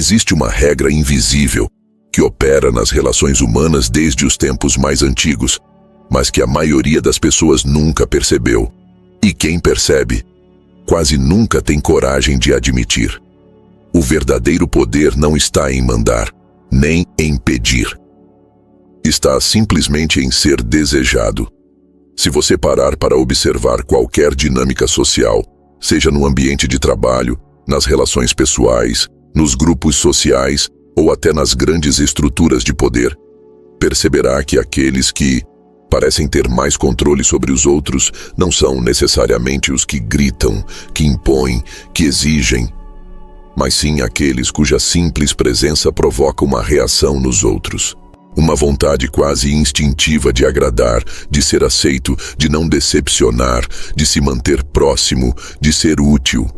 Existe uma regra invisível que opera nas relações humanas desde os tempos mais antigos, mas que a maioria das pessoas nunca percebeu. E quem percebe, quase nunca tem coragem de admitir. O verdadeiro poder não está em mandar, nem em pedir. Está simplesmente em ser desejado. Se você parar para observar qualquer dinâmica social, seja no ambiente de trabalho, nas relações pessoais, nos grupos sociais ou até nas grandes estruturas de poder, perceberá que aqueles que parecem ter mais controle sobre os outros não são necessariamente os que gritam, que impõem, que exigem, mas sim aqueles cuja simples presença provoca uma reação nos outros. Uma vontade quase instintiva de agradar, de ser aceito, de não decepcionar, de se manter próximo, de ser útil.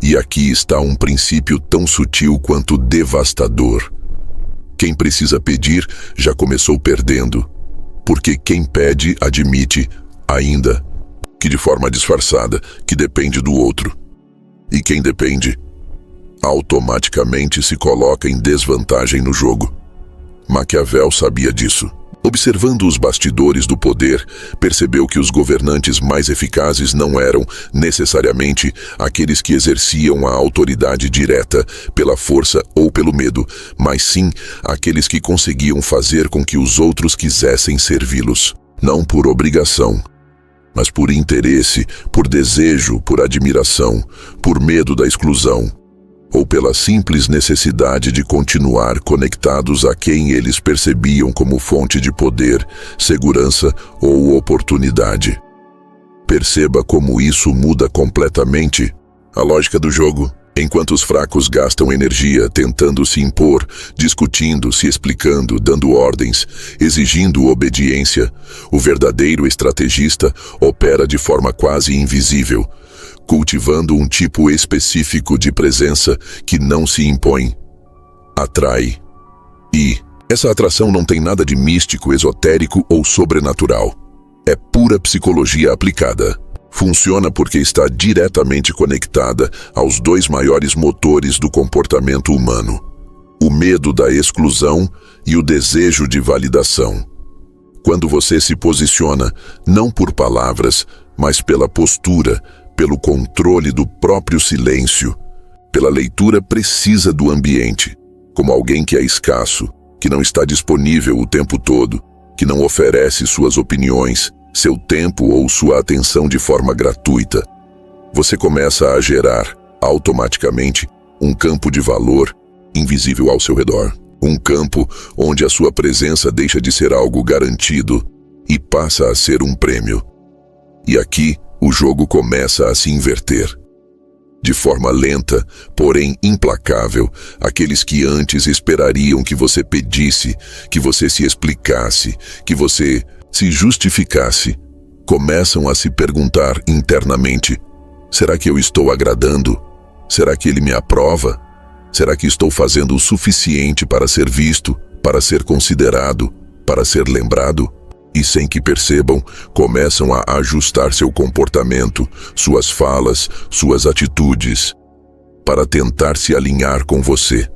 E aqui está um princípio tão sutil quanto devastador. Quem precisa pedir já começou perdendo, porque quem pede admite, ainda que de forma disfarçada, que depende do outro. E quem depende, automaticamente se coloca em desvantagem no jogo. Maquiavel sabia disso. Observando os bastidores do poder, percebeu que os governantes mais eficazes não eram, necessariamente, aqueles que exerciam a autoridade direta pela força ou pelo medo, mas sim aqueles que conseguiam fazer com que os outros quisessem servi-los. Não por obrigação, mas por interesse, por desejo, por admiração, por medo da exclusão, ou pela simples necessidade de continuar conectados a quem eles percebiam como fonte de poder, segurança ou oportunidade. Perceba como isso muda completamente a lógica do jogo. Enquanto os fracos gastam energia tentando se impor, discutindo, se explicando, dando ordens, exigindo obediência, o verdadeiro estrategista opera de forma quase invisível, cultivando um tipo específico de presença que não se impõe, atrai. E essa atração não tem nada de místico, esotérico ou sobrenatural. É pura psicologia aplicada. Funciona porque está diretamente conectada aos dois maiores motores do comportamento humano: o medo da exclusão e o desejo de validação. Quando você se posiciona, não por palavras, mas pela postura, pelo controle do próprio silêncio, pela leitura precisa do ambiente, como alguém que é escasso, que não está disponível o tempo todo, que não oferece suas opiniões, seu tempo ou sua atenção de forma gratuita, você começa a gerar, automaticamente, um campo de valor invisível ao seu redor. Um campo onde a sua presença deixa de ser algo garantido e passa a ser um prêmio. E aqui, o jogo começa a se inverter. De forma lenta, porém implacável, aqueles que antes esperariam que você pedisse, que você se explicasse, que você se justificasse, começam a se perguntar internamente: será que eu estou agradando? Será que ele me aprova? Será que estou fazendo o suficiente para ser visto, para ser considerado, para ser lembrado? E sem que percebam, começam a ajustar seu comportamento, suas falas, suas atitudes, para tentar se alinhar com você,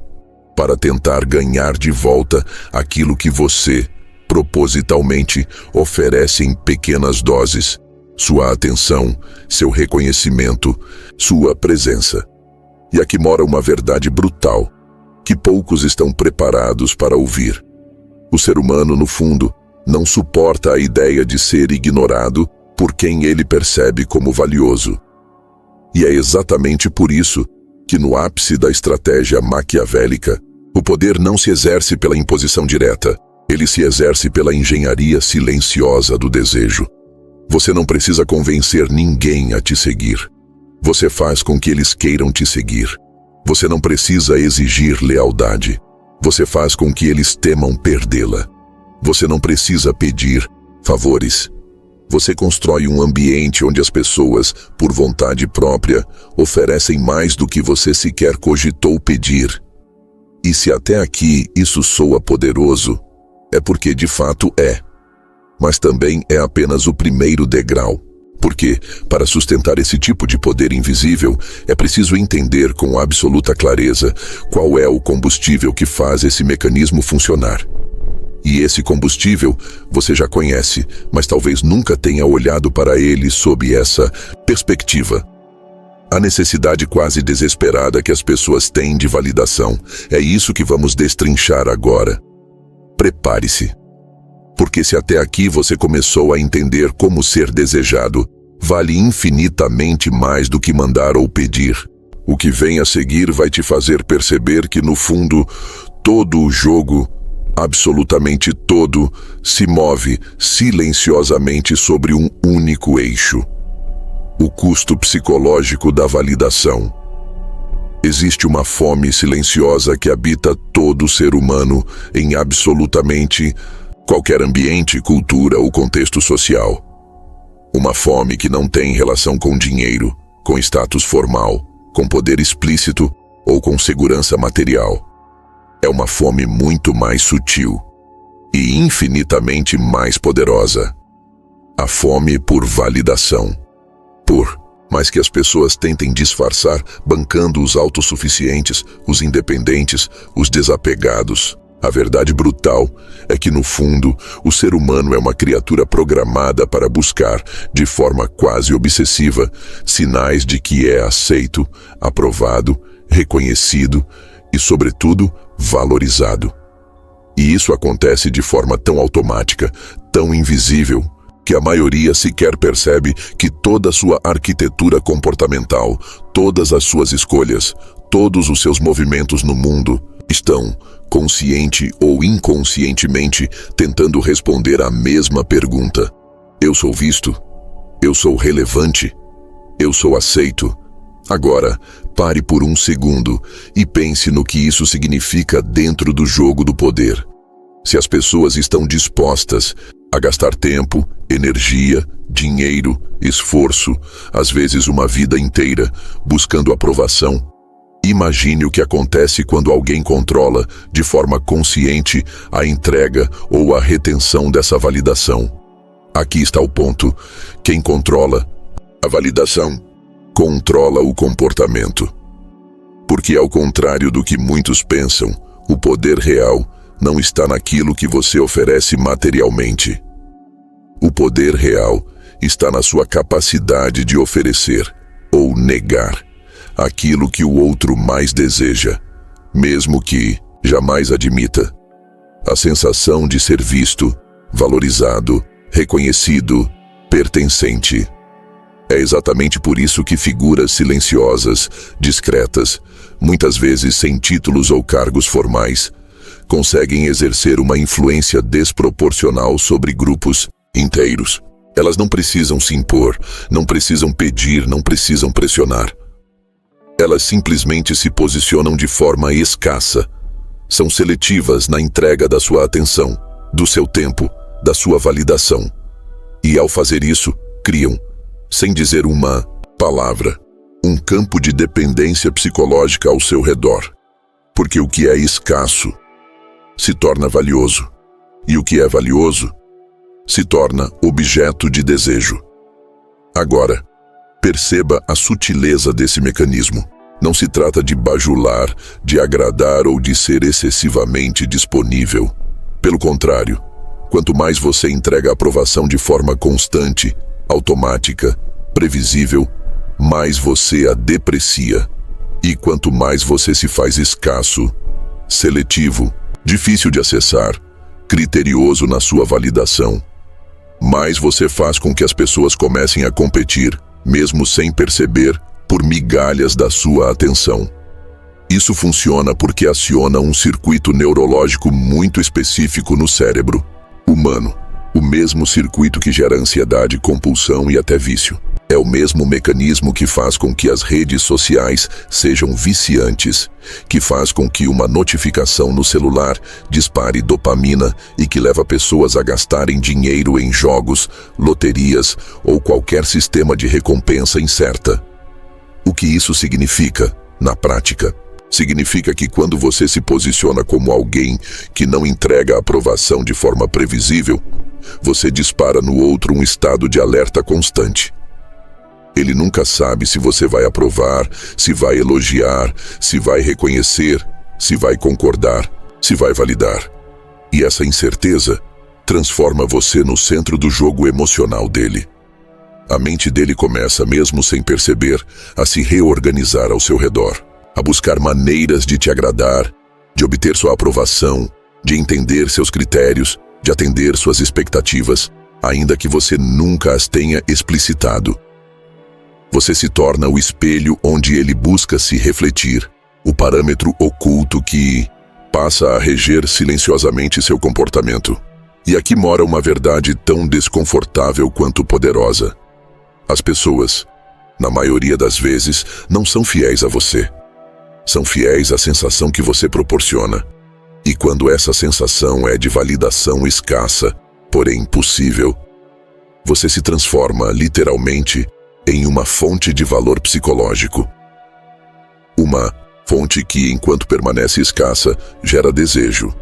para tentar ganhar de volta aquilo que você, propositalmente, oferece em pequenas doses: sua atenção, seu reconhecimento, sua presença. E aqui mora uma verdade brutal, que poucos estão preparados para ouvir. O ser humano, no fundo, não suporta a ideia de ser ignorado por quem ele percebe como valioso. E é exatamente por isso que, no ápice da estratégia maquiavélica, o poder não se exerce pela imposição direta, ele se exerce pela engenharia silenciosa do desejo. Você não precisa convencer ninguém a te seguir. Você faz com que eles queiram te seguir. Você não precisa exigir lealdade. Você faz com que eles temam perdê-la. Você não precisa pedir favores. Você constrói um ambiente onde as pessoas, por vontade própria, oferecem mais do que você sequer cogitou pedir. E se até aqui isso soa poderoso, é porque de fato é. Mas também é apenas o primeiro degrau. Porque, para sustentar esse tipo de poder invisível, é preciso entender com absoluta clareza qual é o combustível que faz esse mecanismo funcionar. E esse combustível você já conhece, mas talvez nunca tenha olhado para ele sob essa perspectiva. A necessidade quase desesperada que as pessoas têm de validação. É isso que vamos destrinchar agora. Prepare-se. Porque se até aqui você começou a entender como ser desejado, vale infinitamente mais do que mandar ou pedir. O que vem a seguir vai te fazer perceber que, no fundo, todo o jogo, absolutamente todo, se move silenciosamente sobre um único eixo: o custo psicológico da validação. Existe uma fome silenciosa que habita todo ser humano em absolutamente qualquer ambiente, cultura ou contexto social. Uma fome que não tem relação com dinheiro, com status formal, com poder explícito ou com segurança material. É uma fome muito mais sutil e infinitamente mais poderosa. A fome por validação. Por mais que as pessoas tentem disfarçar, bancando os autossuficientes, os independentes, os desapegados, a verdade brutal é que, no fundo, o ser humano é uma criatura programada para buscar, de forma quase obsessiva, sinais de que é aceito, aprovado, reconhecido e, sobretudo, valorizado. E isso acontece de forma tão automática, tão invisível, que a maioria sequer percebe que toda a sua arquitetura comportamental, todas as suas escolhas, todos os seus movimentos no mundo estão, consciente ou inconscientemente, tentando responder à mesma pergunta: eu sou visto? Eu sou relevante? Eu sou aceito? Agora, pare por um segundo e pense no que isso significa dentro do jogo do poder. Se as pessoas estão dispostas a gastar tempo, energia, dinheiro, esforço, às vezes uma vida inteira, buscando aprovação, imagine o que acontece quando alguém controla, de forma consciente, a entrega ou a retenção dessa validação. Aqui está o ponto: quem controla a validação, controla o comportamento. Porque, ao contrário do que muitos pensam, o poder real não está naquilo que você oferece materialmente. O poder real está na sua capacidade de oferecer ou negar aquilo que o outro mais deseja, mesmo que jamais admita. A sensação de ser visto, valorizado, reconhecido, pertencente. É exatamente por isso que figuras silenciosas, discretas, muitas vezes sem títulos ou cargos formais, conseguem exercer uma influência desproporcional sobre grupos inteiros. Elas não precisam se impor, não precisam pedir, não precisam pressionar. Elas simplesmente se posicionam de forma escassa. São seletivas na entrega da sua atenção, do seu tempo, da sua validação. E, ao fazer isso, criam, sem dizer uma palavra, um campo de dependência psicológica ao seu redor. Porque o que é escasso se torna valioso, e o que é valioso se torna objeto de desejo. Agora, perceba a sutileza desse mecanismo. Não se trata de bajular, de agradar ou de ser excessivamente disponível. Pelo contrário, quanto mais você entrega a aprovação de forma constante, automática, previsível, mais você a deprecia. E quanto mais você se faz escasso, seletivo, difícil de acessar, criterioso na sua validação, mais você faz com que as pessoas comecem a competir, mesmo sem perceber, por migalhas da sua atenção. Isso funciona porque aciona um circuito neurológico muito específico no cérebro humano. O mesmo circuito que gera ansiedade, compulsão e até vício. É o mesmo mecanismo que faz com que as redes sociais sejam viciantes, que faz com que uma notificação no celular dispare dopamina e que leva pessoas a gastarem dinheiro em jogos, loterias ou qualquer sistema de recompensa incerta. O que isso significa, na prática? Significa que quando você se posiciona como alguém que não entrega a aprovação de forma previsível, você dispara no outro um estado de alerta constante. Ele nunca sabe se você vai aprovar, se vai elogiar, se vai reconhecer, se vai concordar, se vai validar. E essa incerteza transforma você no centro do jogo emocional dele. A mente dele começa, mesmo sem perceber, a se reorganizar ao seu redor, a buscar maneiras de te agradar, de obter sua aprovação, de entender seus critérios, de atender suas expectativas, ainda que você nunca as tenha explicitado. Você se torna o espelho onde ele busca se refletir, o parâmetro oculto que passa a reger silenciosamente seu comportamento. E aqui mora uma verdade tão desconfortável quanto poderosa. As pessoas, na maioria das vezes, não são fiéis a você. São fiéis à sensação que você proporciona. E quando essa sensação é de validação escassa, porém possível, você se transforma, literalmente, em uma fonte de valor psicológico. Uma fonte que, enquanto permanece escassa, gera desejo,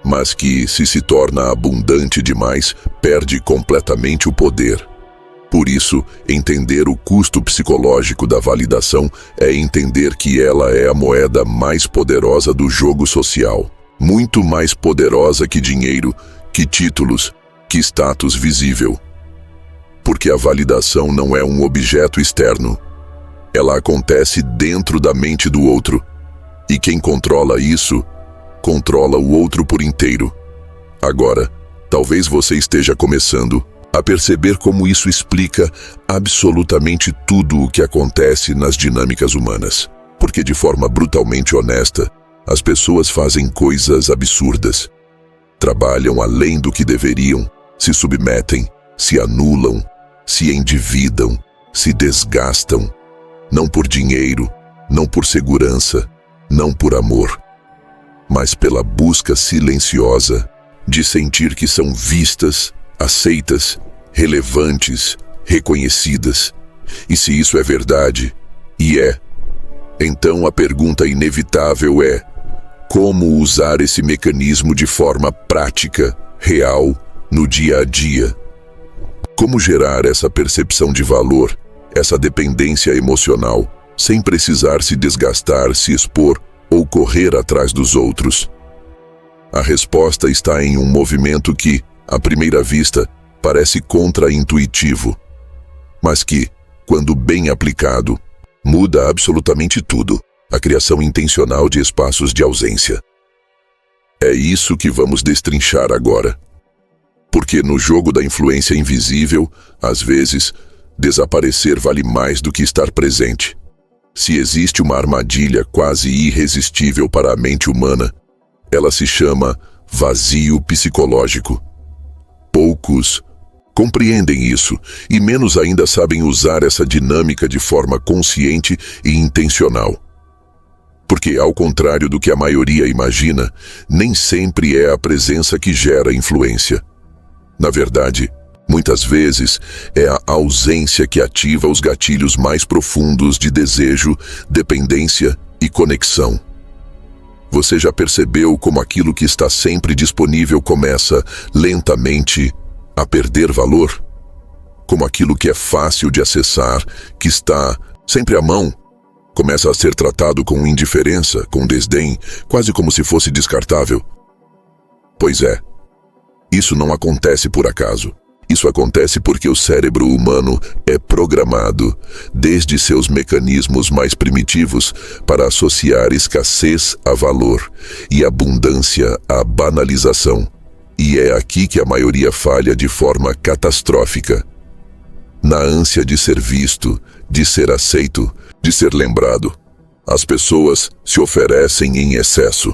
mas que, se torna abundante demais, perde completamente o poder. Por isso, entender o custo psicológico da validação é entender que ela é a moeda mais poderosa do jogo social. Muito mais poderosa que dinheiro, que títulos, que status visível. Porque a validação não é um objeto externo. Ela acontece dentro da mente do outro. E quem controla isso, controla o outro por inteiro. Agora, talvez você esteja começando a perceber como isso explica absolutamente tudo o que acontece nas dinâmicas humanas. Porque de forma brutalmente honesta, as pessoas fazem coisas absurdas. Trabalham além do que deveriam, se submetem, se anulam, se endividam, se desgastam. Não por dinheiro, não por segurança, não por amor, mas pela busca silenciosa de sentir que são vistas, aceitas, relevantes, reconhecidas. E se isso é verdade, e é, então a pergunta inevitável é: como usar esse mecanismo de forma prática, real, no dia a dia? Como gerar essa percepção de valor, essa dependência emocional, sem precisar se desgastar, se expor ou correr atrás dos outros? A resposta está em um movimento que, à primeira vista, parece contra-intuitivo, mas que, quando bem aplicado, muda absolutamente tudo: a criação intencional de espaços de ausência. É isso que vamos destrinchar agora. Porque no jogo da influência invisível, às vezes, desaparecer vale mais do que estar presente. Se existe uma armadilha quase irresistível para a mente humana, ela se chama vazio psicológico. Poucos compreendem isso, e menos ainda sabem usar essa dinâmica de forma consciente e intencional. Porque, ao contrário do que a maioria imagina, nem sempre é a presença que gera influência. Na verdade, muitas vezes é a ausência que ativa os gatilhos mais profundos de desejo, dependência e conexão. Você já percebeu como aquilo que está sempre disponível começa, lentamente, a perder valor? Como aquilo que é fácil de acessar, que está sempre à mão, começa a ser tratado com indiferença, com desdém, quase como se fosse descartável? Pois é, isso não acontece por acaso. Isso acontece porque o cérebro humano é programado, desde seus mecanismos mais primitivos, para associar escassez a valor e abundância à banalização. E é aqui que a maioria falha de forma catastrófica. Na ânsia de ser visto, de ser aceito, de ser lembrado, as pessoas se oferecem em excesso.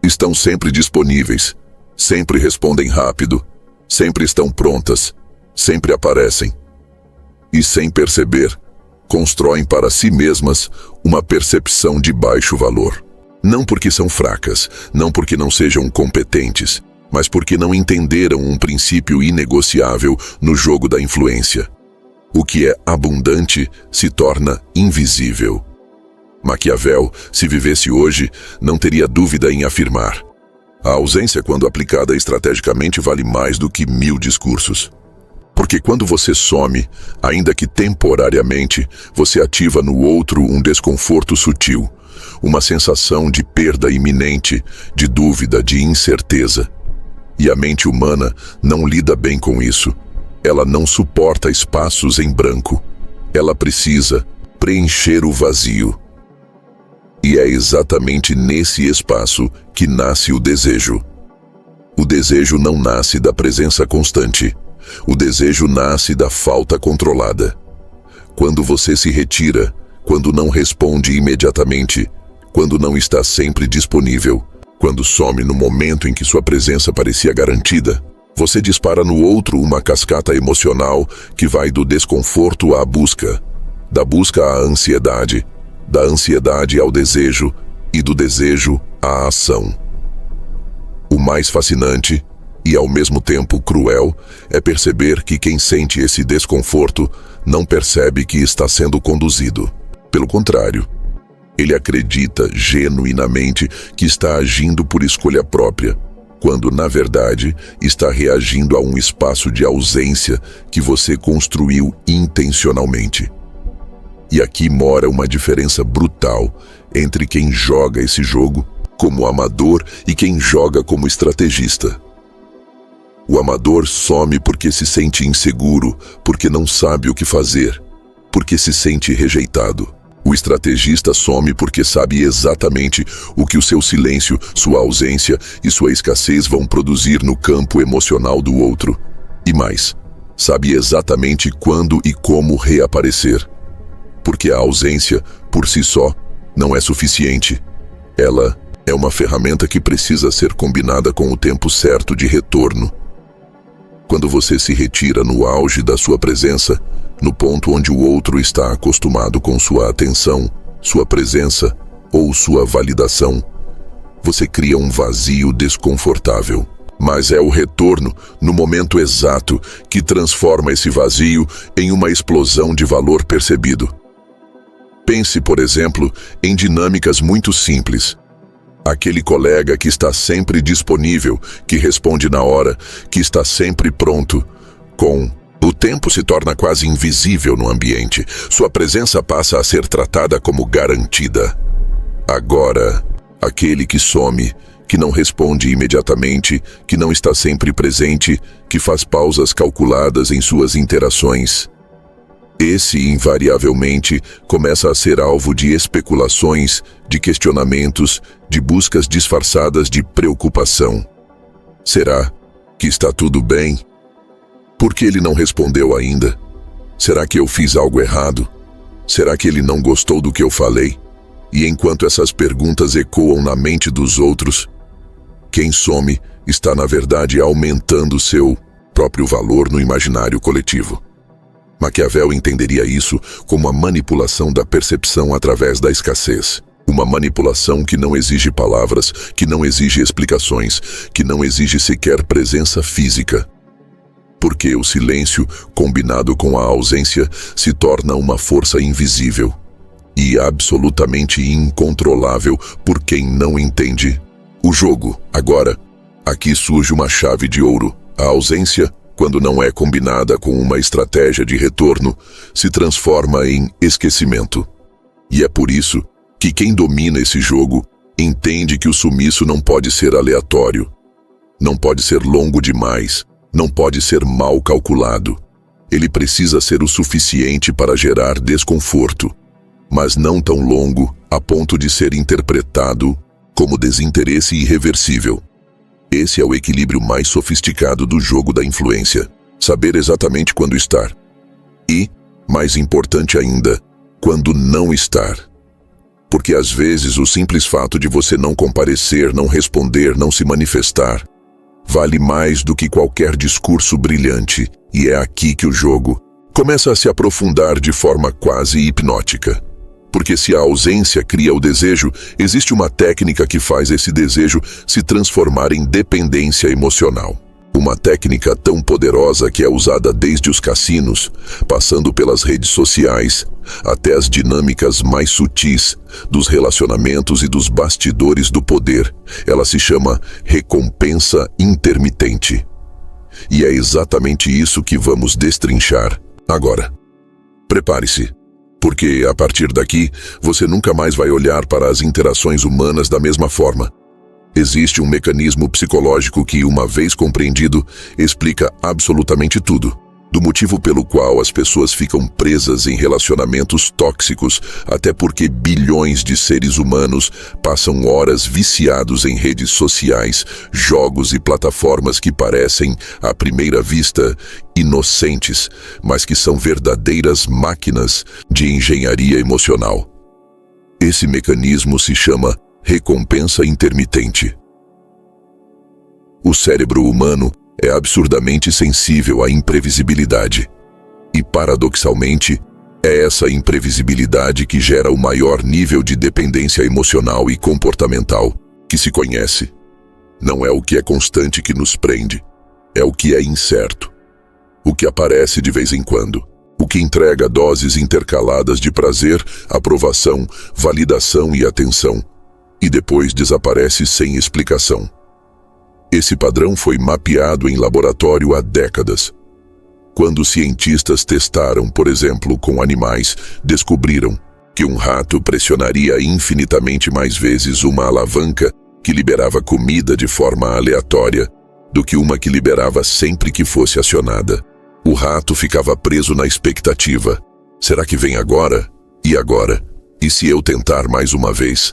Estão sempre disponíveis, sempre respondem rápido, sempre estão prontas, sempre aparecem. E sem perceber, constroem para si mesmas uma percepção de baixo valor. Não porque são fracas, não porque não sejam competentes, mas porque não entenderam um princípio inegociável no jogo da influência. O que é abundante se torna invisível. Maquiavel, se vivesse hoje, não teria dúvida em afirmar: a ausência, quando aplicada estrategicamente, vale mais do que 1000 discursos. Porque quando você some, ainda que temporariamente, você ativa no outro um desconforto sutil, uma sensação de perda iminente, de dúvida, de incerteza. E a mente humana não lida bem com isso. Ela não suporta espaços em branco. Ela precisa preencher o vazio. E é exatamente nesse espaço que nasce o desejo. O desejo não nasce da presença constante. O desejo nasce da falta controlada. Quando você se retira, quando não responde imediatamente, quando não está sempre disponível, quando some no momento em que sua presença parecia garantida, você dispara no outro uma cascata emocional que vai do desconforto à busca, da busca à ansiedade, da ansiedade ao desejo e do desejo à ação. O mais fascinante e ao mesmo tempo cruel é perceber que quem sente esse desconforto não percebe que está sendo conduzido. Pelo contrário, ele acredita genuinamente que está agindo por escolha própria, quando na verdade está reagindo a um espaço de ausência que você construiu intencionalmente. E aqui mora uma diferença brutal entre quem joga esse jogo como amador e quem joga como estrategista. O amador some porque se sente inseguro, porque não sabe o que fazer, porque se sente rejeitado. O estrategista some porque sabe exatamente o que o seu silêncio, sua ausência e sua escassez vão produzir no campo emocional do outro. E mais, sabe exatamente quando e como reaparecer. Porque a ausência, por si só, não é suficiente. Ela é uma ferramenta que precisa ser combinada com o tempo certo de retorno. Quando você se retira no auge da sua presença, no ponto onde o outro está acostumado com sua atenção, sua presença ou sua validação, você cria um vazio desconfortável. Mas é o retorno, no momento exato, que transforma esse vazio em uma explosão de valor percebido. Pense, por exemplo, em dinâmicas muito simples. Aquele colega que está sempre disponível, que responde na hora, que está sempre pronto. Com o tempo se torna quase invisível no ambiente. Sua presença passa a ser tratada como garantida. Agora, aquele que some, que não responde imediatamente, que não está sempre presente, que faz pausas calculadas em suas interações, esse, invariavelmente, começa a ser alvo de especulações, de questionamentos, de buscas disfarçadas de preocupação. Será que está tudo bem? Por que ele não respondeu ainda? Será que eu fiz algo errado? Será que ele não gostou do que eu falei? E enquanto essas perguntas ecoam na mente dos outros, quem some está, na verdade, aumentando seu próprio valor no imaginário coletivo. Maquiavel entenderia isso como a manipulação da percepção através da escassez. Uma manipulação que não exige palavras, que não exige explicações, que não exige sequer presença física. Porque o silêncio, combinado com a ausência, se torna uma força invisível e absolutamente incontrolável por quem não entende o jogo. Agora, aqui surge uma chave de ouro. A ausência, quando não é combinada com uma estratégia de retorno, se transforma em esquecimento. E é por isso que quem domina esse jogo entende que o sumiço não pode ser aleatório, não pode ser longo demais, não pode ser mal calculado. Ele precisa ser o suficiente para gerar desconforto, mas não tão longo a ponto de ser interpretado como desinteresse irreversível. Esse é o equilíbrio mais sofisticado do jogo da influência. Saber exatamente quando estar. E, mais importante ainda, quando não estar. Porque às vezes o simples fato de você não comparecer, não responder, não se manifestar, vale mais do que qualquer discurso brilhante. E é aqui que o jogo começa a se aprofundar de forma quase hipnótica. Porque se a ausência cria o desejo, existe uma técnica que faz esse desejo se transformar em dependência emocional. Uma técnica tão poderosa que é usada desde os cassinos, passando pelas redes sociais, até as dinâmicas mais sutis dos relacionamentos e dos bastidores do poder. Ela se chama recompensa intermitente. E é exatamente isso que vamos destrinchar agora. Prepare-se, porque a partir daqui você nunca mais vai olhar para as interações humanas da mesma forma. Existe um mecanismo psicológico que, uma vez compreendido, explica absolutamente tudo. Do motivo pelo qual as pessoas ficam presas em relacionamentos tóxicos, até porque bilhões de seres humanos passam horas viciados em redes sociais, jogos e plataformas que parecem, à primeira vista, inocentes, mas que são verdadeiras máquinas de engenharia emocional. Esse mecanismo se chama recompensa intermitente. O cérebro humano é absurdamente sensível à imprevisibilidade. E, paradoxalmente, é essa imprevisibilidade que gera o maior nível de dependência emocional e comportamental que se conhece. Não é o que é constante que nos prende, é o que é incerto. O que aparece de vez em quando. O que entrega doses intercaladas de prazer, aprovação, validação e atenção. E depois desaparece sem explicação. Esse padrão foi mapeado em laboratório há décadas. Quando cientistas testaram, por exemplo, com animais, descobriram que um rato pressionaria infinitamente mais vezes uma alavanca que liberava comida de forma aleatória do que uma que liberava sempre que fosse acionada. O rato ficava preso na expectativa. Será que vem agora? E agora? E se eu tentar mais uma vez?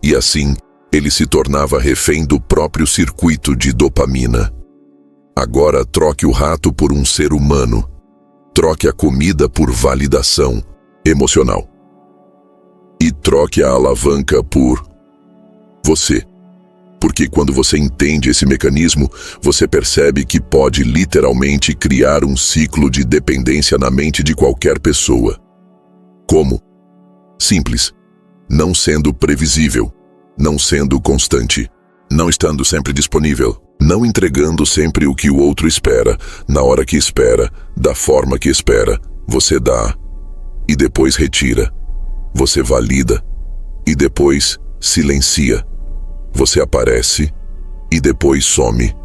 E assim, ele se tornava refém do próprio circuito de dopamina. Agora troque o rato por um ser humano. Troque a comida por validação emocional. E troque a alavanca por você. Porque quando você entende esse mecanismo, você percebe que pode literalmente criar um ciclo de dependência na mente de qualquer pessoa. Como? Simples. Não sendo previsível. Não sendo constante, não estando sempre disponível, não entregando sempre o que o outro espera, na hora que espera, da forma que espera. Você dá e depois retira. Você valida e depois silencia. Você aparece e depois some.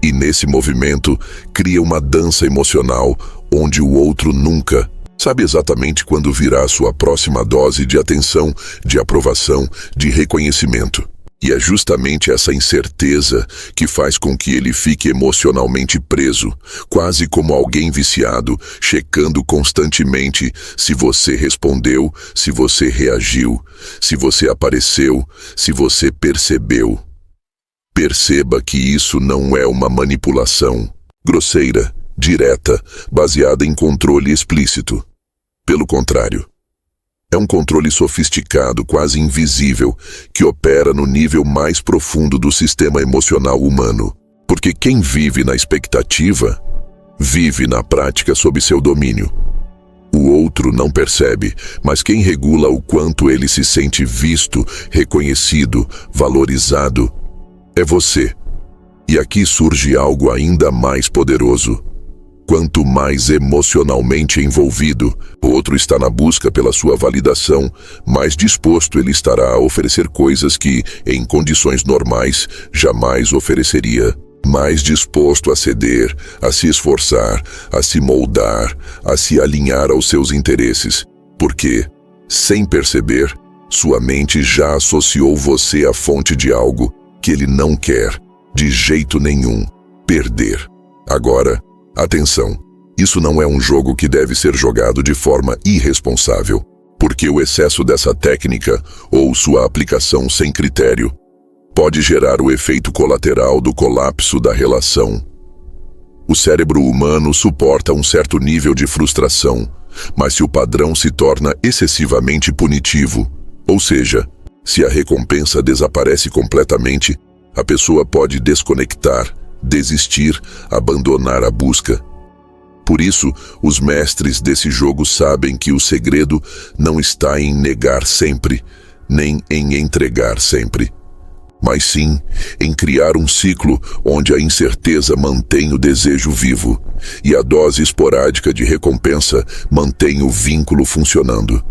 E nesse movimento cria uma dança emocional onde o outro nunca sabe exatamente quando virá a sua próxima dose de atenção, de aprovação, de reconhecimento. E é justamente essa incerteza que faz com que ele fique emocionalmente preso, quase como alguém viciado, checando constantemente se você respondeu, se você reagiu, se você apareceu, se você percebeu. Perceba que isso não é uma manipulação grosseira, direta, baseada em controle explícito. Pelo contrário, é um controle sofisticado, quase invisível, que opera no nível mais profundo do sistema emocional humano. Porque quem vive na expectativa, vive na prática sob seu domínio. O outro não percebe, mas quem regula o quanto ele se sente visto, reconhecido, valorizado, é você. E aqui surge algo ainda mais poderoso. Quanto mais emocionalmente envolvido, o outro está na busca pela sua validação, mais disposto ele estará a oferecer coisas que, em condições normais, jamais ofereceria. Mais disposto a ceder, a se esforçar, a se moldar, a se alinhar aos seus interesses. Porque, sem perceber, sua mente já associou você à fonte de algo que ele não quer, de jeito nenhum, perder. Agora, atenção, isso não é um jogo que deve ser jogado de forma irresponsável, porque o excesso dessa técnica, ou sua aplicação sem critério, pode gerar o efeito colateral do colapso da relação. O cérebro humano suporta um certo nível de frustração, mas se o padrão se torna excessivamente punitivo, ou seja, se a recompensa desaparece completamente, a pessoa pode desconectar, desistir, abandonar a busca. Por isso, os mestres desse jogo sabem que o segredo não está em negar sempre, nem em entregar sempre, mas sim em criar um ciclo onde a incerteza mantém o desejo vivo e a dose esporádica de recompensa mantém o vínculo funcionando.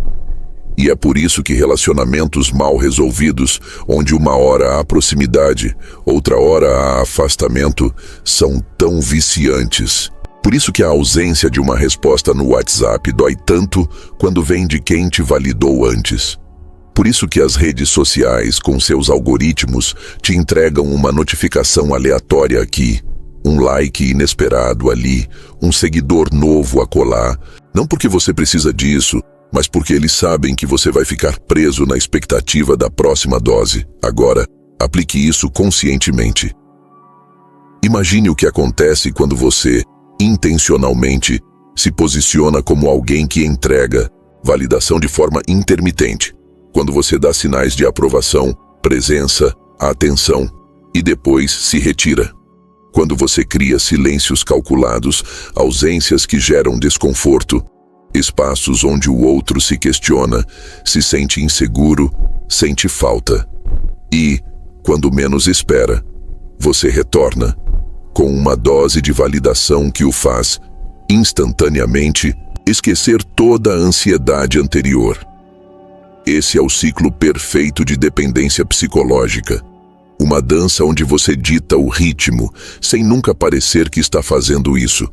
E é por isso que relacionamentos mal resolvidos, onde uma hora há proximidade, outra hora há afastamento, são tão viciantes. Por isso que a ausência de uma resposta no WhatsApp dói tanto quando vem de quem te validou antes. Por isso que as redes sociais, com seus algoritmos, te entregam uma notificação aleatória aqui, um like inesperado ali, um seguidor novo acolá. Não porque você precisa disso, mas porque eles sabem que você vai ficar preso na expectativa da próxima dose. Agora, aplique isso conscientemente. Imagine o que acontece quando você, intencionalmente, se posiciona como alguém que entrega validação de forma intermitente. Quando você dá sinais de aprovação, presença, atenção e depois se retira. Quando você cria silêncios calculados, ausências que geram desconforto, espaços onde o outro se questiona, se sente inseguro, sente falta. E, quando menos espera, você retorna, com uma dose de validação que o faz, instantaneamente, esquecer toda a ansiedade anterior. Esse é o ciclo perfeito de dependência psicológica. Uma dança onde você dita o ritmo, sem nunca parecer que está fazendo isso.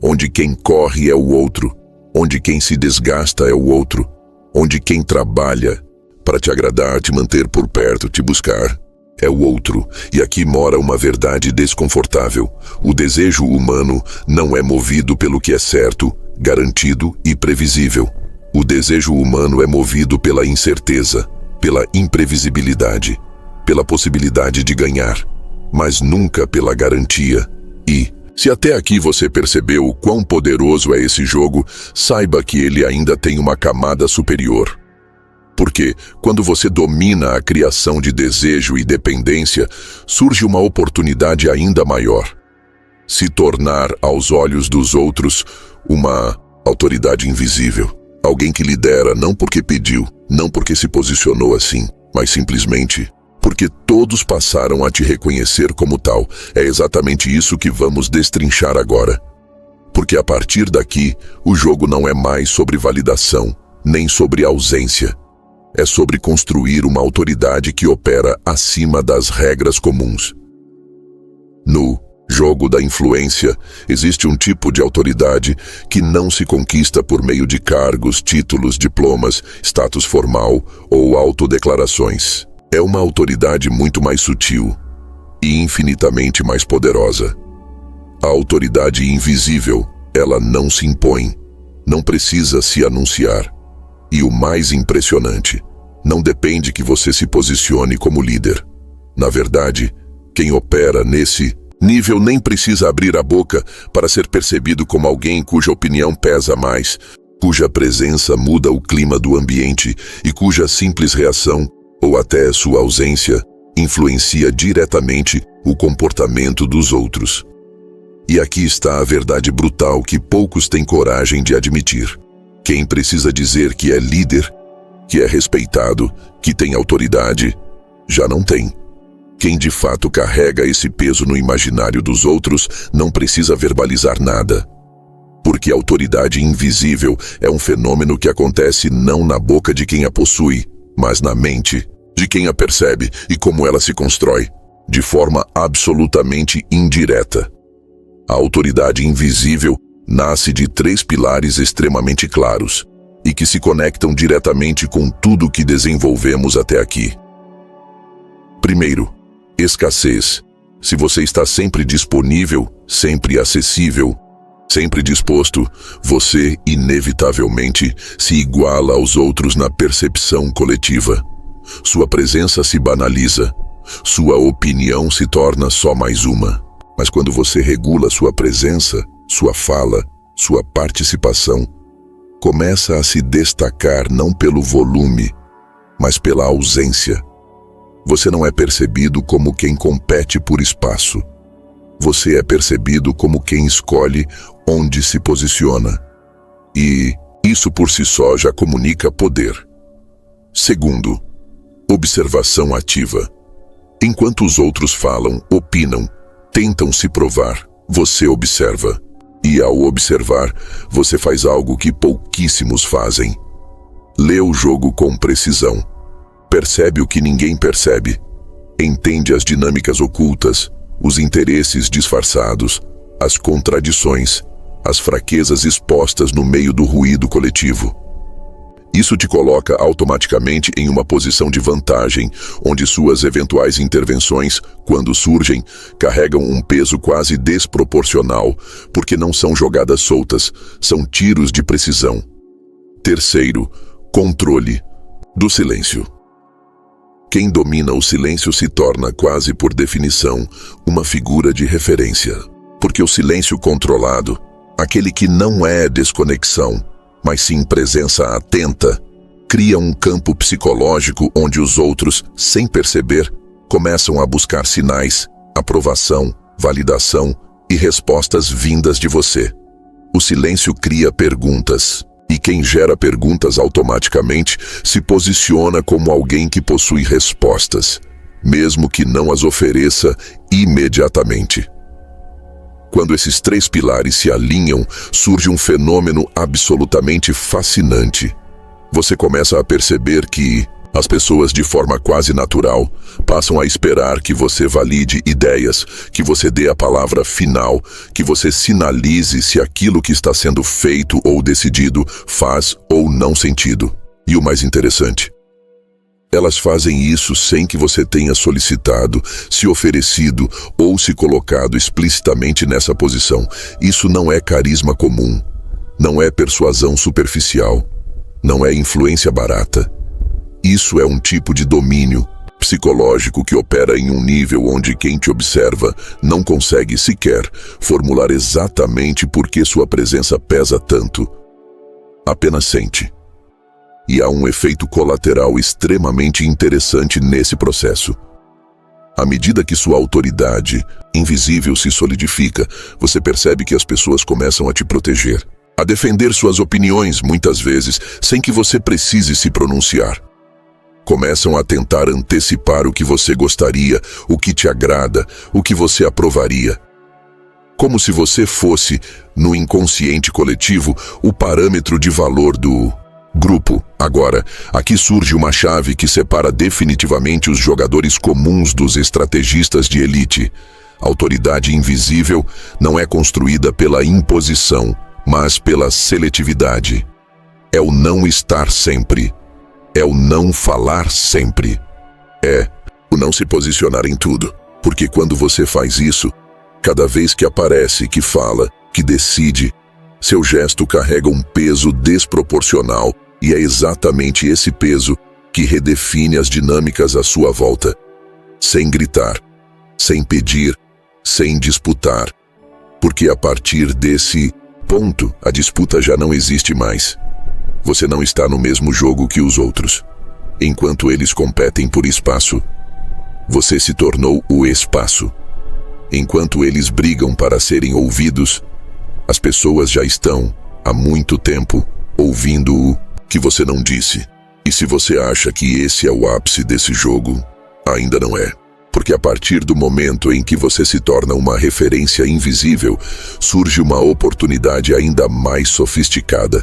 Onde quem corre é o outro. Onde quem se desgasta é o outro. Onde quem trabalha para te agradar, te manter por perto, te buscar, é o outro. E aqui mora uma verdade desconfortável. O desejo humano não é movido pelo que é certo, garantido e previsível. O desejo humano é movido pela incerteza, pela imprevisibilidade, pela possibilidade de ganhar, mas nunca pela garantia. E, se até aqui você percebeu o quão poderoso é esse jogo, saiba que ele ainda tem uma camada superior. Porque, quando você domina a criação de desejo e dependência, surge uma oportunidade ainda maior. Se tornar, aos olhos dos outros, uma autoridade invisível. Alguém que lidera não porque pediu, não porque se posicionou assim, mas simplesmente porque todos passaram a te reconhecer como tal. É exatamente isso que vamos destrinchar agora. Porque a partir daqui, o jogo não é mais sobre validação, nem sobre ausência. É sobre construir uma autoridade que opera acima das regras comuns. No jogo da influência, existe um tipo de autoridade que não se conquista por meio de cargos, títulos, diplomas, status formal ou autodeclarações. É uma autoridade muito mais sutil e infinitamente mais poderosa. A autoridade invisível, ela não se impõe, não precisa se anunciar. E o mais impressionante, não depende que você se posicione como líder. Na verdade, quem opera nesse nível nem precisa abrir a boca para ser percebido como alguém cuja opinião pesa mais, cuja presença muda o clima do ambiente e cuja simples reação, ou até sua ausência, influencia diretamente o comportamento dos outros. E aqui está a verdade brutal que poucos têm coragem de admitir. Quem precisa dizer que é líder, que é respeitado, que tem autoridade, já não tem. Quem de fato carrega esse peso no imaginário dos outros não precisa verbalizar nada. Porque a autoridade invisível é um fenômeno que acontece não na boca de quem a possui, mas na mente de quem a percebe e como ela se constrói, de forma absolutamente indireta. A autoridade invisível nasce de 3 pilares extremamente claros e que se conectam diretamente com tudo que desenvolvemos até aqui. Primeiro, escassez. Se você está sempre disponível, sempre acessível, sempre disposto, você, inevitavelmente, se iguala aos outros na percepção coletiva. Sua presença se banaliza. Sua opinião se torna só mais uma. Mas quando você regula sua presença, sua fala, sua participação, começa a se destacar não pelo volume, mas pela ausência. Você não é percebido como quem compete por espaço. Você é percebido como quem escolhe onde se posiciona. E isso por si só já comunica poder. Segundo, observação ativa. Enquanto os outros falam, opinam, tentam se provar, você observa. E ao observar, você faz algo que pouquíssimos fazem. Lê o jogo com precisão. Percebe o que ninguém percebe. Entende as dinâmicas ocultas, os interesses disfarçados, as contradições, as fraquezas expostas no meio do ruído coletivo. Isso te coloca automaticamente em uma posição de vantagem, onde suas eventuais intervenções, quando surgem, carregam um peso quase desproporcional, porque não são jogadas soltas, são tiros de precisão. Terceiro, controle do silêncio. Quem domina o silêncio se torna, quase por definição, uma figura de referência. Porque o silêncio controlado, aquele que não é desconexão, mas sim presença atenta, cria um campo psicológico onde os outros, sem perceber, começam a buscar sinais, aprovação, validação e respostas vindas de você. O silêncio cria perguntas, e quem gera perguntas automaticamente se posiciona como alguém que possui respostas, mesmo que não as ofereça imediatamente. Quando esses três pilares se alinham, surge um fenômeno absolutamente fascinante. Você começa a perceber que as pessoas, de forma quase natural, passam a esperar que você valide ideias, que você dê a palavra final, que você sinalize se aquilo que está sendo feito ou decidido faz ou não sentido. E o mais interessante, elas fazem isso sem que você tenha solicitado, se oferecido ou se colocado explicitamente nessa posição. Isso não é carisma comum, não é persuasão superficial, não é influência barata. Isso é um tipo de domínio psicológico que opera em um nível onde quem te observa não consegue sequer formular exatamente por que sua presença pesa tanto. Apenas sente. E há um efeito colateral extremamente interessante nesse processo. À medida que sua autoridade invisível se solidifica, você percebe que as pessoas começam a te proteger, a defender suas opiniões, muitas vezes, sem que você precise se pronunciar. Começam a tentar antecipar o que você gostaria, o que te agrada, o que você aprovaria. Como se você fosse, no inconsciente coletivo, o parâmetro de valor do grupo. Agora, aqui surge uma chave que separa definitivamente os jogadores comuns dos estrategistas de elite. A autoridade invisível não é construída pela imposição, mas pela seletividade. É o não estar sempre. É o não falar sempre. É o não se posicionar em tudo. Porque quando você faz isso, cada vez que aparece, que fala, que decide, seu gesto carrega um peso desproporcional, e é exatamente esse peso que redefine as dinâmicas à sua volta. Sem gritar, sem pedir, sem disputar. Porque a partir desse ponto, a disputa já não existe mais. Você não está no mesmo jogo que os outros. Enquanto eles competem por espaço, você se tornou o espaço. Enquanto eles brigam para serem ouvidos, as pessoas já estão, há muito tempo, ouvindo o que você não disse. E se você acha que esse é o ápice desse jogo, ainda não é. Porque a partir do momento em que você se torna uma referência invisível, surge uma oportunidade ainda mais sofisticada: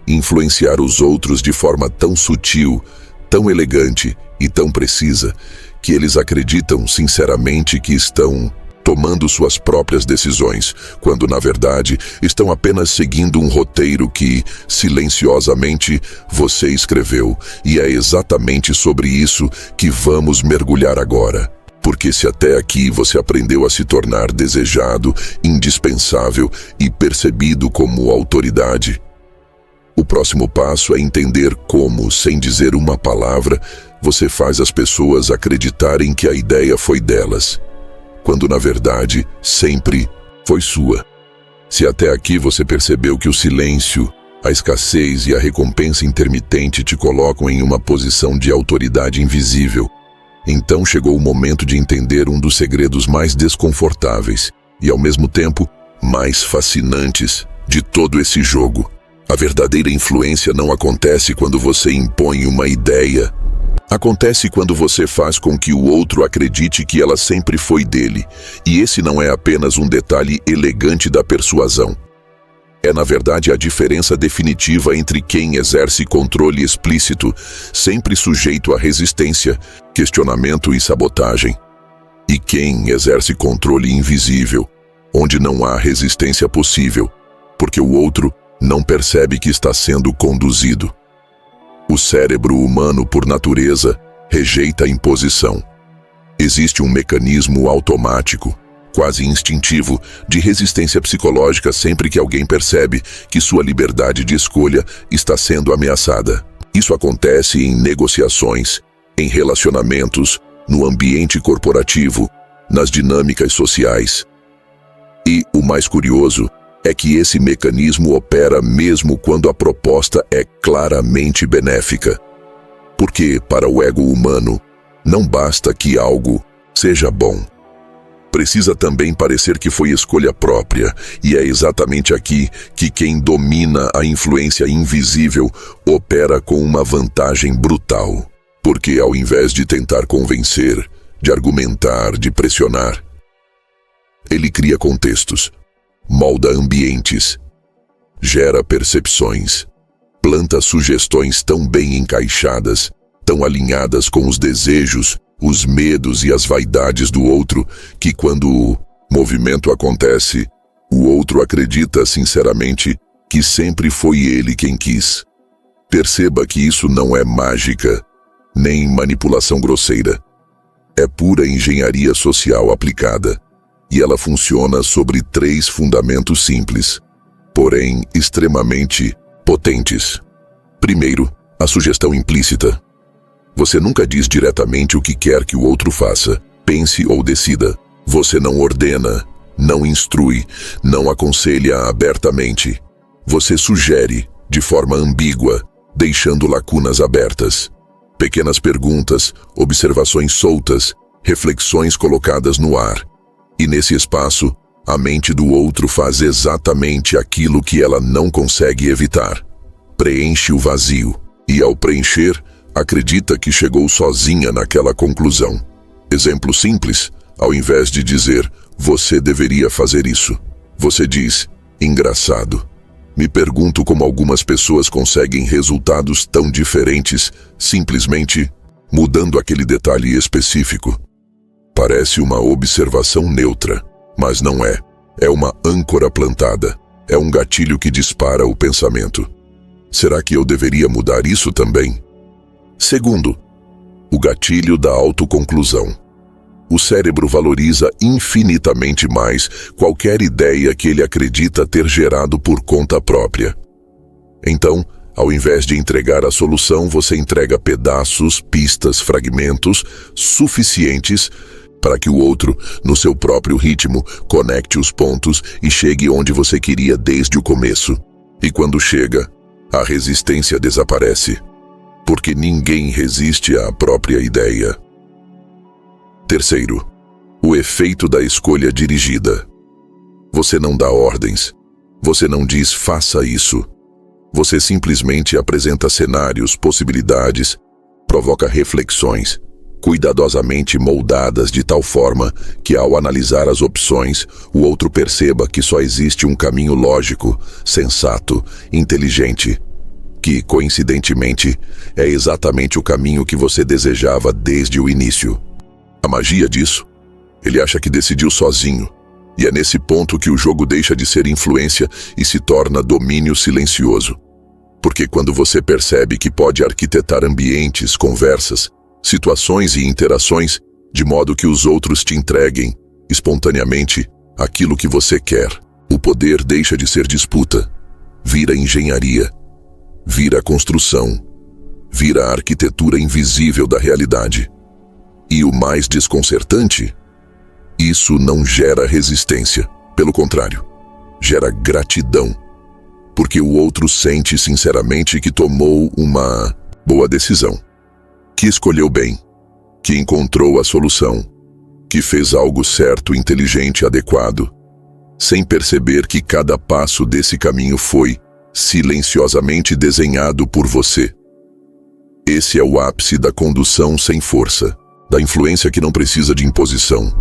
influenciar os outros de forma tão sutil, tão elegante e tão precisa, que eles acreditam sinceramente que estão tomando suas próprias decisões, quando na verdade estão apenas seguindo um roteiro que, silenciosamente, você escreveu. E é exatamente sobre isso que vamos mergulhar agora. Porque se até aqui você aprendeu a se tornar desejado, indispensável e percebido como autoridade, o próximo passo é entender como, sem dizer uma palavra, você faz as pessoas acreditarem que a ideia foi delas, quando na verdade sempre foi sua. Se até aqui você percebeu que o silêncio, a escassez e a recompensa intermitente te colocam em uma posição de autoridade invisível, então chegou o momento de entender um dos segredos mais desconfortáveis e, ao mesmo tempo, mais fascinantes de todo esse jogo. A verdadeira influência não acontece quando você impõe uma ideia. Acontece quando você faz com que o outro acredite que ela sempre foi dele. E esse não é apenas um detalhe elegante da persuasão. É, na verdade, a diferença definitiva entre quem exerce controle explícito, sempre sujeito a resistência, questionamento e sabotagem, e quem exerce controle invisível, onde não há resistência possível, porque o outro não percebe que está sendo conduzido. O cérebro humano, por natureza, rejeita a imposição. Existe um mecanismo automático, quase instintivo, de resistência psicológica sempre que alguém percebe que sua liberdade de escolha está sendo ameaçada. Isso acontece em negociações, em relacionamentos, no ambiente corporativo, nas dinâmicas sociais. E o mais curioso é que esse mecanismo opera mesmo quando a proposta é claramente benéfica. Porque, para o ego humano, não basta que algo seja bom. Precisa também parecer que foi escolha própria, e é exatamente aqui que quem domina a influência invisível opera com uma vantagem brutal. Porque ao invés de tentar convencer, de argumentar, de pressionar, ele cria contextos, molda ambientes, gera percepções, planta sugestões tão bem encaixadas, tão alinhadas com os desejos, os medos e as vaidades do outro, que quando o movimento acontece, o outro acredita sinceramente que sempre foi ele quem quis. Perceba que isso não é mágica, nem manipulação grosseira. É pura engenharia social aplicada, e ela funciona sobre 3 fundamentos simples, porém extremamente potentes. Primeiro, a sugestão implícita. Você nunca diz diretamente o que quer que o outro faça, pense ou decida. Você não ordena, não instrui, não aconselha abertamente. Você sugere, de forma ambígua, deixando lacunas abertas. Pequenas perguntas, observações soltas, reflexões colocadas no ar. E nesse espaço, a mente do outro faz exatamente aquilo que ela não consegue evitar. Preenche o vazio. E ao preencher, acredita que chegou sozinha naquela conclusão. Exemplo simples, ao invés de dizer, você deveria fazer isso, você diz, engraçado. Me pergunto como algumas pessoas conseguem resultados tão diferentes, simplesmente mudando aquele detalhe específico. Parece uma observação neutra, mas não é. É uma âncora plantada, é um gatilho que dispara o pensamento. Será que eu deveria mudar isso também? Segundo, o gatilho da autoconclusão. O cérebro valoriza infinitamente mais qualquer ideia que ele acredita ter gerado por conta própria. Então, ao invés de entregar a solução, você entrega pedaços, pistas, fragmentos suficientes para que o outro, no seu próprio ritmo, conecte os pontos e chegue onde você queria desde o começo. E quando chega, a resistência desaparece. Porque ninguém resiste à própria ideia. Terceiro, o efeito da escolha dirigida. Você não dá ordens. Você não diz faça isso. Você simplesmente apresenta cenários, possibilidades, provoca reflexões, cuidadosamente moldadas de tal forma que ao analisar as opções, o outro perceba que só existe um caminho lógico, sensato, inteligente, que, coincidentemente, é exatamente o caminho que você desejava desde o início. A magia disso, ele acha que decidiu sozinho, e é nesse ponto que o jogo deixa de ser influência e se torna domínio silencioso. Porque quando você percebe que pode arquitetar ambientes, conversas, situações e interações, de modo que os outros te entreguem, espontaneamente, aquilo que você quer, o poder deixa de ser disputa, vira engenharia, vira construção, vira a arquitetura invisível da realidade. E o mais desconcertante, isso não gera resistência, pelo contrário, gera gratidão, porque o outro sente sinceramente que tomou uma boa decisão, que escolheu bem, que encontrou a solução, que fez algo certo, inteligente, adequado, sem perceber que cada passo desse caminho foi silenciosamente desenhado por você. Esse é o ápice da condução sem força, da influência que não precisa de imposição,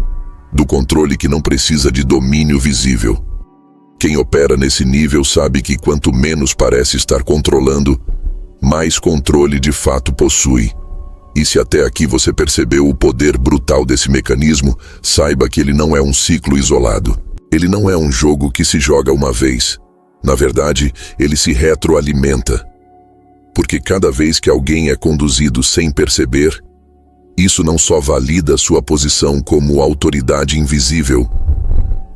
do controle que não precisa de domínio visível. Quem opera nesse nível sabe que quanto menos parece estar controlando, mais controle de fato possui. E se até aqui você percebeu o poder brutal desse mecanismo, saiba que ele não é um ciclo isolado. Ele não é um jogo que se joga uma vez. Na verdade, ele se retroalimenta. Porque cada vez que alguém é conduzido sem perceber, isso não só valida sua posição como autoridade invisível,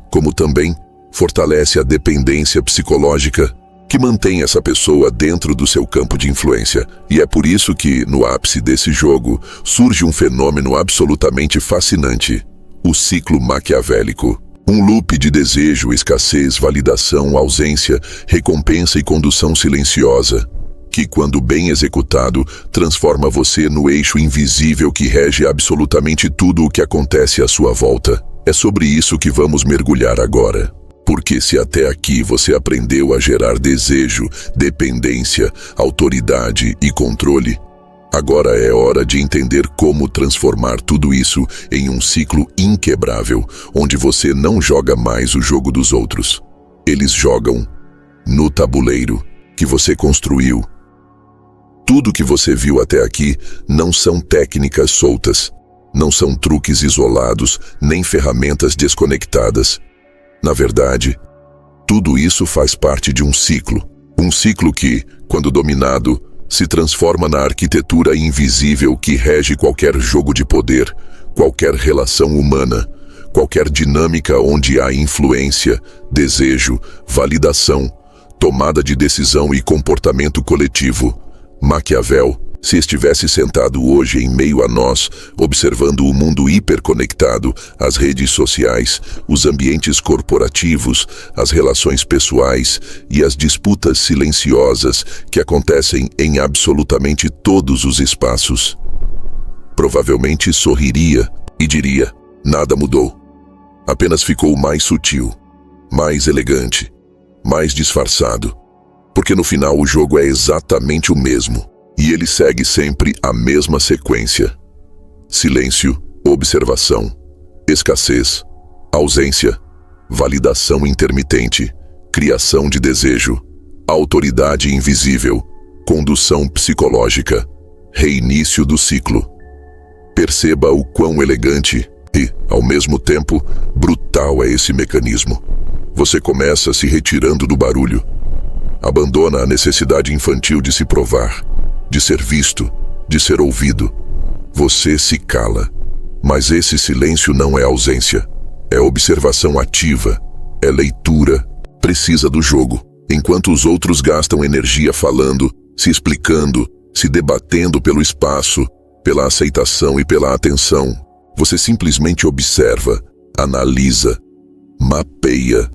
como também fortalece a dependência psicológica que mantém essa pessoa dentro do seu campo de influência. E é por isso que, no ápice desse jogo, surge um fenômeno absolutamente fascinante: o ciclo maquiavélico. Um loop de desejo, escassez, validação, ausência, recompensa e condução silenciosa, que, quando bem executado, transforma você no eixo invisível que rege absolutamente tudo o que acontece à sua volta. É sobre isso que vamos mergulhar agora. Porque se até aqui você aprendeu a gerar desejo, dependência, autoridade e controle, agora é hora de entender como transformar tudo isso em um ciclo inquebrável, onde você não joga mais o jogo dos outros. Eles jogam no tabuleiro que você construiu. Tudo que você viu até aqui não são técnicas soltas, não são truques isolados, nem ferramentas desconectadas. Na verdade, tudo isso faz parte de um ciclo. Um ciclo que, quando dominado, se transforma na arquitetura invisível que rege qualquer jogo de poder, qualquer relação humana, qualquer dinâmica onde há influência, desejo, validação, tomada de decisão e comportamento coletivo. Maquiavel, se estivesse sentado hoje em meio a nós, observando o mundo hiperconectado, as redes sociais, os ambientes corporativos, as relações pessoais e as disputas silenciosas que acontecem em absolutamente todos os espaços, provavelmente sorriria e diria: nada mudou. Apenas ficou mais sutil, mais elegante, mais disfarçado. Porque no final o jogo é exatamente o mesmo. E ele segue sempre a mesma sequência: silêncio, observação, escassez, ausência, validação intermitente, criação de desejo, autoridade invisível, condução psicológica, reinício do ciclo. Perceba o quão elegante e, ao mesmo tempo, brutal é esse mecanismo. Você começa se retirando do barulho. Abandona a necessidade infantil de se provar, de ser visto, de ser ouvido. Você se cala. Mas esse silêncio não é ausência. É observação ativa. É leitura precisa do jogo. Enquanto os outros gastam energia falando, se explicando, se debatendo pelo espaço, pela aceitação e pela atenção, você simplesmente observa, analisa, mapeia,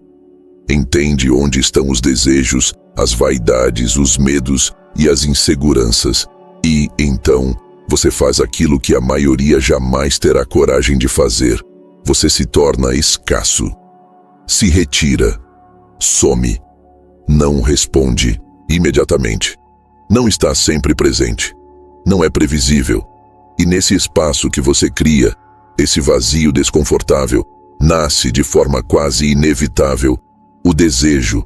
entende onde estão os desejos, as vaidades, os medos e as inseguranças. E, então, você faz aquilo que a maioria jamais terá coragem de fazer. Você se torna escasso. Se retira. Some. Não responde imediatamente. Não está sempre presente. Não é previsível. E nesse espaço que você cria, esse vazio desconfortável, nasce de forma quase inevitável o desejo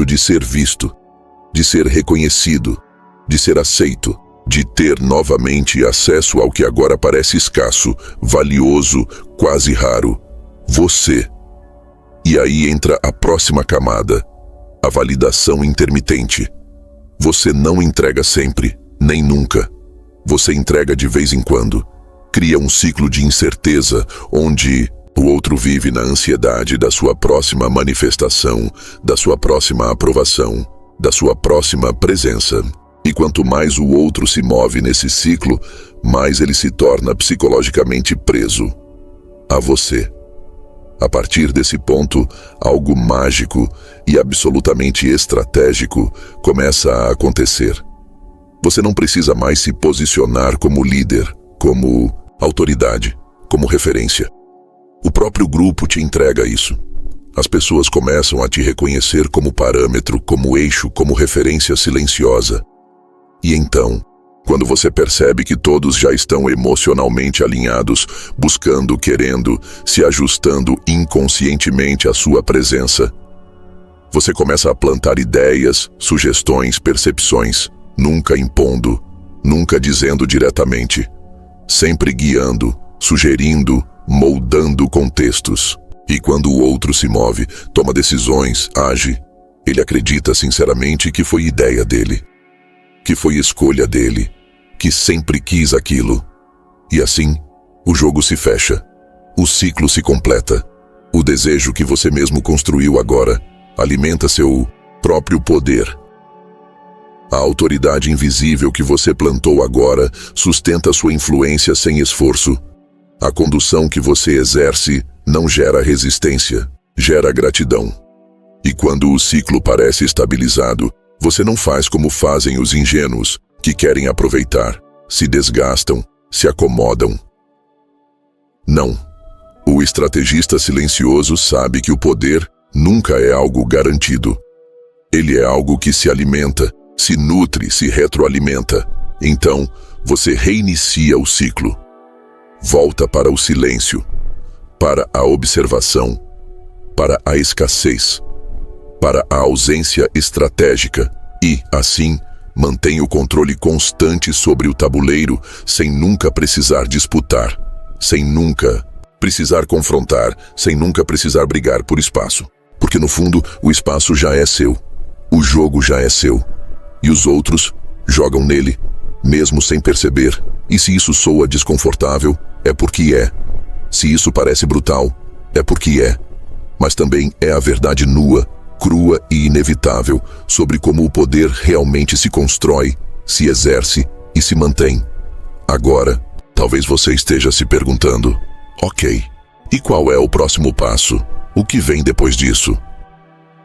de ser visto, de ser reconhecido, de ser aceito, de ter novamente acesso ao que agora parece escasso, valioso, quase raro: você. E aí entra a próxima camada, a validação intermitente. Você não entrega sempre, nem nunca. Você entrega de vez em quando. Cria um ciclo de incerteza, onde o outro vive na ansiedade da sua próxima manifestação, da sua próxima aprovação, da sua próxima presença. E quanto mais o outro se move nesse ciclo, mais ele se torna psicologicamente preso a você. A partir desse ponto, algo mágico e absolutamente estratégico começa a acontecer. Você não precisa mais se posicionar como líder, como autoridade, como referência. O próprio grupo te entrega isso. As pessoas começam a te reconhecer como parâmetro, como eixo, como referência silenciosa. E então, quando você percebe que todos já estão emocionalmente alinhados, buscando, querendo, se ajustando inconscientemente à sua presença, Você começa a plantar ideias, sugestões, percepções, nunca impondo, nunca dizendo diretamente, sempre guiando, sugerindo, moldando contextos. E quando o outro se move, toma decisões, age, ele acredita sinceramente que foi ideia dele, que foi escolha dele, que sempre quis aquilo. E assim, o jogo se fecha, o ciclo se completa. O desejo que você mesmo construiu agora alimenta seu próprio poder. A autoridade invisível que você plantou agora sustenta sua influência sem esforço. A condução que você exerce não gera resistência, gera gratidão. E quando o ciclo parece estabilizado, você não faz como fazem os ingênuos, que querem aproveitar, se desgastam, se acomodam. Não. O estrategista silencioso sabe que o poder nunca é algo garantido. Ele é algo que se alimenta, se nutre, se retroalimenta. Então, você reinicia o ciclo. Volta para o silêncio, para a observação, para a escassez, para a ausência estratégica e, assim, mantém o controle constante sobre o tabuleiro sem nunca precisar disputar, sem nunca precisar confrontar, sem nunca precisar brigar por espaço. Porque no fundo, o espaço já é seu, o jogo já é seu, e os outros jogam nele, mesmo sem perceber. E se isso soa desconfortável, é porque é. Se isso parece brutal, é porque é. Mas também é a verdade nua, crua e inevitável sobre como o poder realmente se constrói, se exerce e se mantém. Agora, talvez você esteja se perguntando, ok, e qual é o próximo passo? O que vem depois disso?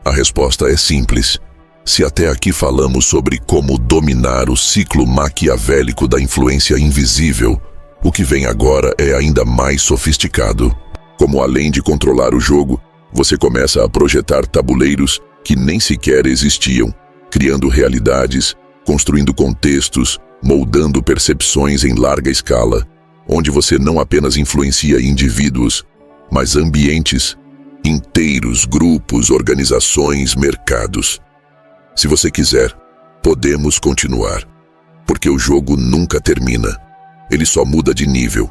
A resposta é simples. Se até aqui falamos sobre como dominar o ciclo maquiavélico da influência invisível, o que vem agora é ainda mais sofisticado. Como além de controlar o jogo, você começa a projetar tabuleiros que nem sequer existiam, criando realidades, construindo contextos, moldando percepções em larga escala, onde você não apenas influencia indivíduos, mas ambientes inteiros, grupos, organizações, mercados. Se você quiser, podemos continuar, porque o jogo nunca termina. Ele só muda de nível.